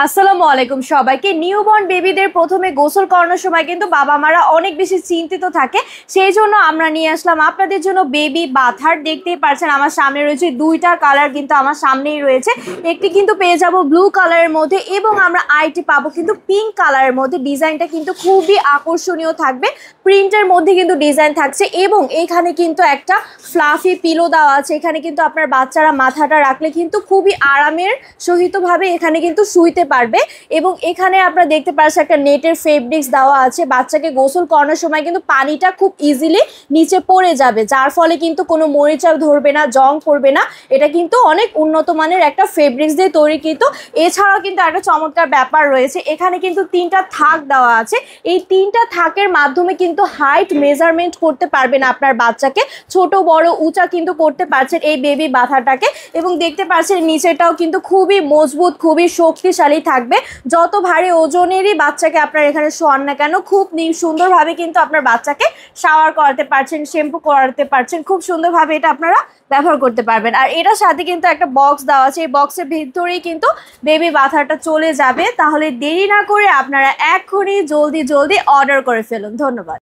আসসালামু আলাইকুম সবাইকে। নিউবর্ন বেবিদের প্রথমে গোসল করানোর সময় কিন্তু বাবা মারা অনেক বেশি চিন্তিত থাকে, সেই জন্য আমরা নিয়ে আসলাম আপনাদের জন্য বেবি বাথার। দেখতেই পাচ্ছেন আমার সামনে রয়েছে দুইটা কালার, কিন্তু আমার সামনেই রয়েছে। একটি কিন্তু পেয়ে যাব ব্লু কালারের মধ্যে এবং আমরা আইটি পাবো কিন্তু পিঙ্ক কালারের মধ্যে। ডিজাইনটা কিন্তু খুবই আকর্ষণীয় থাকবে, প্রিন্টের মধ্যে কিন্তু ডিজাইন থাকছে এবং এখানে কিন্তু একটা ফ্লাফি পিলো দেওয়া আছে। এখানে কিন্তু আপনার বাচ্চারা মাথাটা রাখলে কিন্তু খুবই আরামের সহিতভাবে এখানে কিন্তু শুইতে পারবে। এবং এখানে আপনারা দেখতে পাচ্ছেন একটা নেটের ফেব্রিক্স দেওয়া আছে। বাচ্চাকে গোসল করানোর সময় কিন্তু পানিটা খুব ইজিলি নিচে পড়ে যাবে, যার ফলে কিন্তু কোনো মরিচা ধরবে না, জং পড়বে না। এটা কিন্তু অনেক উন্নত মানের একটা ফেব্রিক্স দিয়ে তৈরি। কিন্তু এছাড়াও কিন্তু একটা চমৎকার ব্যাপার রয়েছে, এখানে কিন্তু 3টা থাক দেওয়া আছে। এই 3টা থাকের মাধ্যমে কিন্তু হাইট মেজারমেন্ট করতে পারবেন আপনার বাচ্চাকে, ছোট বড় উঁচা কিন্তু করতে পারছেন এই বেবি বাথাটাকে। এবং দেখতে পাচ্ছেন নিচেটাও কিন্তু খুবই মজবুত, খুবই শক্তিশালী থাকবে। যত ভারী ওজনেরই বাচ্চাকে আপনার এখানে শোয়ান না কেন, খুব সুন্দরভাবে কিন্তু আপনার বাচ্চাকে শাওয়ার করাতে পারছেন, শ্যাম্পু করাতে পারছেন, খুব সুন্দরভাবে এটা আপনারা ব্যবহার করতে পারবেন। আর এটার সাথে কিন্তু একটা বক্স দেওয়া আছে, এই বক্সের ভিতরেই কিন্তু বেবি বাথাটা চলে যাবে। তাহলে দেরি না করে আপনারা এক্ষুনি জলদি অর্ডার করে ফেলুন। ধন্যবাদ।